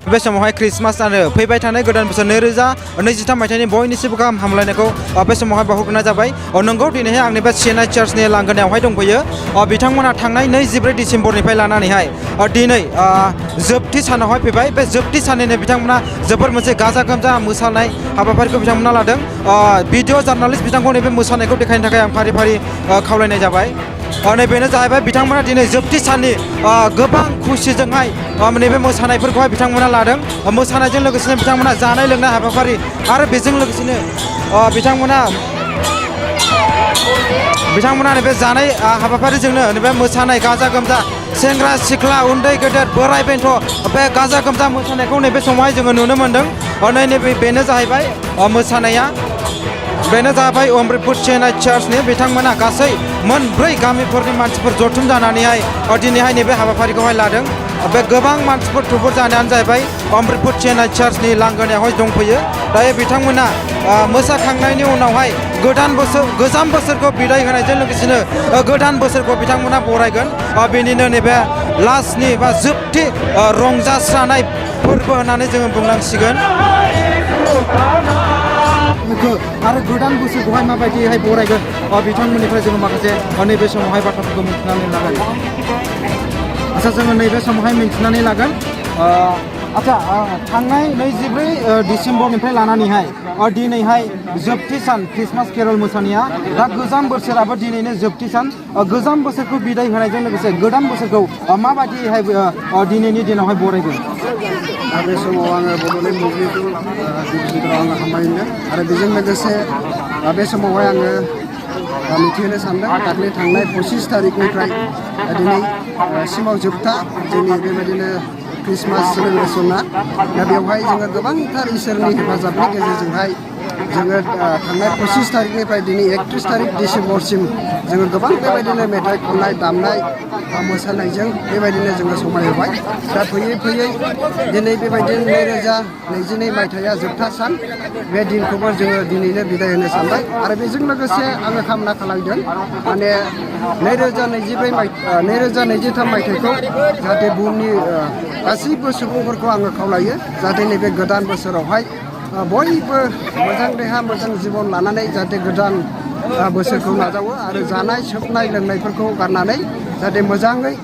बे समावहाय क्रिसमास आरो फैबाय थानाय गोदान बोसोर 2023 मायथाइनि बयनिसिमबो गाहाम हामलायनायखौ बे समावहाय बावहरग्रोनाय जाबाय। नंगौ दिनैहाय आंनि बे सिएनआइ चार्चनि लांगोनायावहाय दंफैयो। बिथांमोना थांनाय 23 डिसेम्बरनिफ्राय लानानैहाय दिनै जोबथि सानावहाय फैबाय। बे जोबथि साननिनो बिथांमोना जोबोर मोनसे गाजा गोमजा मोसानाय हाबाफारिखौ बिथांमोना लादों। भिडिअ जार्नालिस्ट बिथांखौ नैबे मोसानायखौ देखायनो थाखाय आं फारि फारि खावलायनाय जाबाय। नैबेनो जाहैबाय बिथांमोना दिनै जोबथि साननि गोबां खुसिजोंहाय नैबे मोसानायफोरखौहाय बिथांमोना लादों। मोसानायजों लोगोसेनो बिथांमोना जानाय लोंनाय हाबाफारि आरो बेजों लोगोसेनो बिथांमोना नैबे जानाय हाबाफारिजोंनो नैबे मोसानाय गाजा गोमजा सेंग्रा सिख्ला उन्दै गेदेर बोराय बेन्थ' बे गाजा गोमजा मोसानायखौ नैबे समावहाय जोङो नुनो मोन्दों। बेनो जाहैबाय मोसानाया बेनो जाबाय अमृतपुर सिएनआइ चार्चनि बिथांमोना गासै मोनब्रै गामिफोरनि मानसिफोर जथुम जानानैहाय दिनैहाय नैबे हाबाफारिखौहाय लादों। बे गोबां मानसिफोर थुबुर जानायानो जाहैबाय अमृतपुर सिएनआइ चार्चनि लांगोनायावहाय दंफैयो। दायो बिथांमोना मोसाखांनायनि उनावहाय गोजाम बोसोरखौ बिदाय होनायजों लोगोसेनो गोदान बोसोरखौ बिथांमोना बरायगोन। बेनिनो नैबे लास्टनि बा जोबथि रंजास्रानाय फोरबो होननानै जोङो बुंनांसिगोन। आरो गोदान बोसोरखौहाय माबायदिहाय बरायगोन बिथांमोननिफ्राय जोङो माखासे नैबे समावहाय बाथ्राफोरखौ मिथिनानै लागोन। आच्चा जोङो नैबे समावहाय मिथिनानै लागोन। आच्चा थांनाय 24 डिसेम्बरनिफ्राय लानानैहाय दिनैहाय जोबथि सान क्रिसमास केरल मोसानाया दा गोजाम बोसोराबो दिनैनो जोबथि सान। गोजाम बोसोरखौ बिदाय होनायजों लोगोसे गोदान बोसोरखौ माबायदिहाय दिनैनि दिनावहाय बरायगोन? बे समाव आङो बड'लेण्ड मोब्लिबखौ गिबिसिनथाराव आङो हामबायहोदों आरो बेजों लोगोसे बे समावहाय आङो मिथिहोनो सानदों दाख्लै थांनाय 25 थारिखनिफ्राय दिनै सिमाव जोबथा जोंनि बेबायदिनो क्रिसमास सेलेब्रेसना दा बेवहाय जोङो गोबांथार इसोरनि हेफाजाबनि गेजेरजोंहाय जोङो थांनाय 25 थारिखनिफ्राय दिनै 31 थारिख डिसेम्बरसिम जोङो गोबां बेबायदिनो मेथाइ खननाय दामनाय मोसानायजों बेबायदिनो जोङो समायहोबाय। दा फैयै फैयै दिनै बेबायदिनो 2022 मायथाइया जोबथा सान बे दिनखौबो जोङो दिनैनो बिदाय होनो सानबाय आरो बेजों लोगोसे आङो कामना खालामदों माने 2023 मायथाइखौ जाहाथे बुहुमनि गासैबो सुबुंफोरखौ आङो खावलायो जाहाथे नैबे गोदान बोसोरावहाय बयबो मोजां देहा मोजां जिबन लानानै जाहाथे गोदान बोसोरखौ नाजावो आरो जानाय सोबनाय लोंनायफोरखौ गारनानै जाहाथे मोजाङै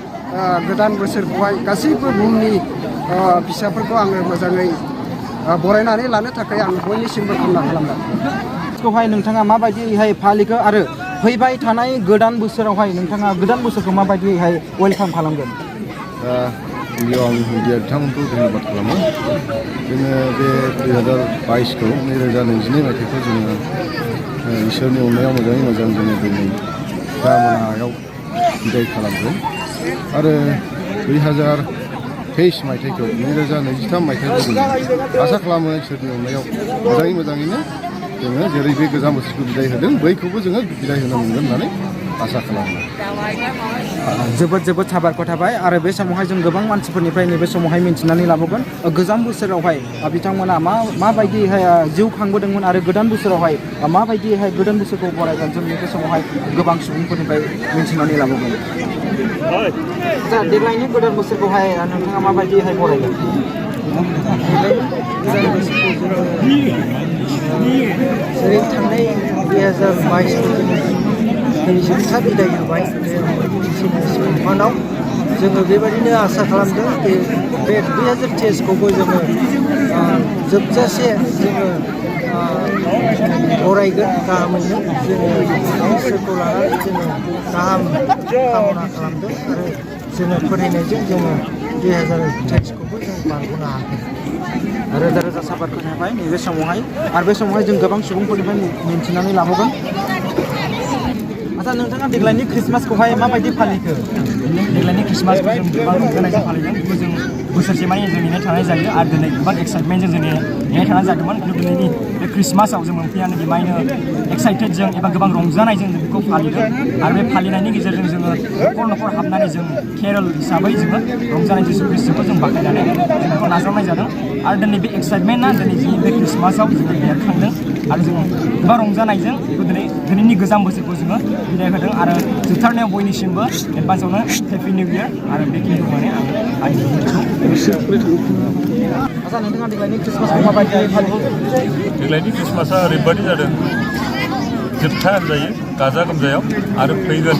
गोदान बोसोरखौहाय गासैबो बुहुमनि फिसाफोरखौ आङो मोजाङै बरायनानै लानो थाखाय आं बयनिसिमबो खामना खालामबाय। खौहाय नोंथाङा माबायदिहाय फालिखो आरो फैबाय थानाय गोदान बोसोरावहाय नोंथाङा गोदान बोसोरखौ माबायदिहाय वेलकाम खालामगोन? गिबियाव आं मिडिया बिथांमोनखौ धन्यबाद खालामो। जोङो बे 2022खौ 2022 मायथाइखौ जोङो इसोरनि अननायाव मोजाङै मोजां जोङो दिनै दा मोनायाव बिदाय खालामगोन आरो 2023 मायथाइखौ 2023 मायथाइखौ जोङो आसा खालामो इसोरनि अननायाव मोजाङैनो जोङो जेरै बे गोजाम बोसोरखौ बिदाय होदों बैखौबो जोङो बिदाय होनो मोनगोन होननानै आसा खालामो। जोबोद साबायखर थाबाय आरो बे समावहाय जों गोबां मानसिफोरनिफ्राय नैबे समावहाय मिन्थिनानै लाबोगोन गोजाम बोसोरावहाय बिथांमोना माबायदिहाय जिउ खांबोदोंमोन आरो गोदान बोसोरावहाय माबायदिहाय गोदान बोसोरखौ बरायगोन जों बे समावहाय गोबां सुबुंफोरनिफ्राय मिन्थिनानै लाबोगोन। देग्लायनि गोदान बोसोरखौहाय नोंथाङा माबायदिहाय बरायगोन? जेरै थांनाय 2022 जोबथा बिदाय होबाय उनाव जोङो बेबायदिनो आसा खालामदों बे 2023खौबो जोङो जोबजासे जोङो बरायगोन गाहामैनो जोङो इसोरखौ लानानै जोङो गाहाम कामना खालामदों आरो जोङो फोथायनायजों जोङो 2023खौबो जों बारग'नो हागोन। रोजा रोजा साबायखर थाबाय नैबे समावहाय आरो बे समावहाय जों गोबां सुबुंफोरनिफ्राय मिन्थिनानै लाबोगोन। आच्चा नोंथाङा देग्लायनि क्रिसमासखौहाय माबायदि फालिखो? देग्लायनि क्रिसमासखौ जों गोबां रंजानायजों फालिदों। बेखौ जों बोसोरसे मानि जों नेनाय थानाय जायो आरो दिनै गोबां एक्साइटमेन्टजों जों नेनाय थानाय जादोंमोन। खिन्थु दिनैनि बे क्रिसमासआव जों मोनफैनानै बेमायनो एक्साइटेडजों एबा गोबां रंजानायजों जों बेखौ फालिदों आरो बे फालिनायनि गेजेरजों जोङो न'खर न'खर हाबनानै जों केरल हिसाबै जोङो रंजानाय जिसु ख्रिस्टखौ जों बाख्नायनानै जों बेखौ नाजावनाय जादों आरो दिनै बे एक्साइटमेन्टआ दिनै जोंनि बे क्रिसमासआव जोङो बेरखांदों आरो जों गोबां रंजानायजों बेखौ दिनैनि गोजाम बोसोरखौ जोङो बिदाय होदों आरो जोबथारनायाव बयनिसिमबो एडभान्सआवनो हेपि निउ इयार आरो बेखिनिखौ माने आं आसा नोंथाङा देग्लायनि ख्रिस्टमासखौ माबायदि फालियो? देग्लायनि ख्रिस्टमासआ ओरैबायदि जादों जोबथा होनजायो गाजा गोमजायाव आरो फैगोन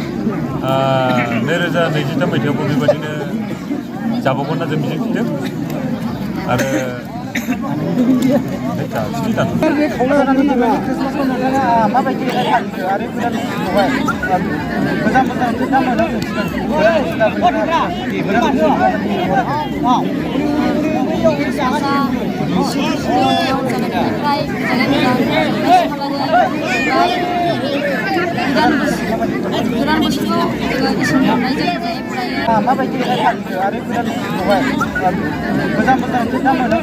2023 मायथाइयावबो बेबायदिनो जाबावगोन होनना जों मिजिंथिदों आरो ख्रिस्टमासखौ नोंथाङा माबायदि फालियो आरो गोदान बोसोरखौहाय गोजाम बोसोराव नोंथांमोना माबायदि फालियो आरो गोदान बोसोरखौहाय गोजाम बोसोराव नोंथांमोना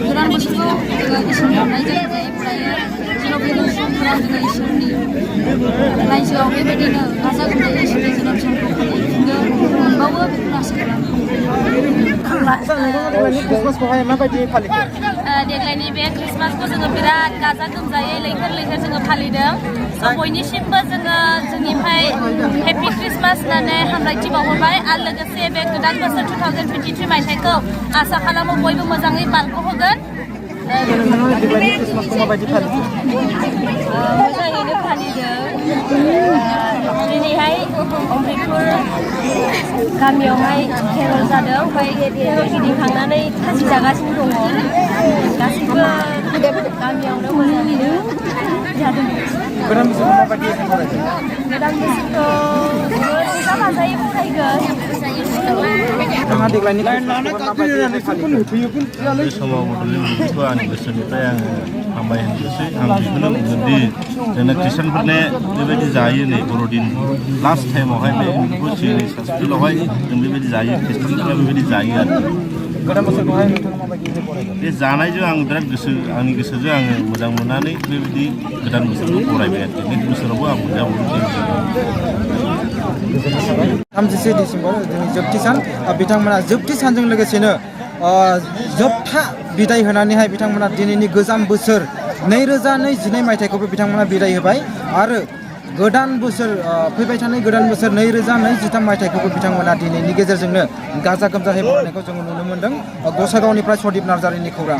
गोदान बोसोरखौ इसोरनि अननायजों फरायो जेराव फैगोन समफोराव जोङो इसोरनि रायजोआव बेबायदिनो गाजा गोमजायै इसोरनि जोनोम सानखौ फालिफिननो मोनबावो बेखौनो आसा ख्रिस्टमासखौहाय माबायदि फालियो? देग्लायनि बे ख्रिस्टमासखौ जोङो बिराद गाजा गोमजायै लैखोर जोङो फालिदों बयनिसिमबो जोङो जोंनिफ्राय हेपि ख्रिस्टमास होननानै हामलायथि बावहरबाय आरो लोगोसे बे गोदान बोसोर 2023 मायथाइखौ आसा खालामो बयबो मोजाङै बारग'होगोन। देग्लायनि ख्रिस्टमासखौ माबायदि फालियो? मोजाङैनो फालिदों दिनैहाय अमृतपुर गामियावहाय केरल जादों ओमफ्राय केरल गिदिंखांनानै खासि जागासिनो दङ गासैबो गामियावनो मोजाङैनो जादों। गोदान बोसोरखौ माबायदि फरायदों? गोदान बोसोरखौ रंजा बाजायै फरायगोन। नोंथाङा देग्लायनि ख्रिस्टमासखौ माबायदि फालियो? बे समाव बड'लेण्ड मुलुगखौ आंनि गोसोनिफ्राय आङो हामबाय होनोसै आं बेखौनो बुंगोन दि जोंना ख्रिस्टानफोरने बेबायदि जायो नै बर'दिन लास्ट टाइमावहाय बे बोसोरनि सास्पिलावहाय जों बेबायदि जायो ख्रिस्टानफोरा बेबायदि जायो आरो गोदान बोसोरखौहाय नोंथाङा माबायदि फरायदों? बे जानायजों आं बिराद आंनि गोसोजों आङो मोजां मोननानै बेबायदि गोदान बोसोरखौ बरायबाय आरो नेक्स्ट बोसोरावबो आं मोनजाबावगोन। 31 डिसेम्बर दिनै जोबथि सान बिथांमोना जोबथि सानजों लोगोसेनो जोबथा बिदाय होनानैहाय बिथांमोना दिनैनि गोजाम बोसोर 2022 मायथाइखौबो बिथांमोना बिदाय होबाय आरो गोदान बोसोर फैबाय थानाय गोदान बोसोर 2023 मायथाइखौबो बिथांमोना दिनैनि गेजेरजोंनो गाजा गोमजायै बरायनायखौ जोङो नुनो मोन्दों। गसाइगावनिफ्राय सदीप नार्जारिनि खौरां।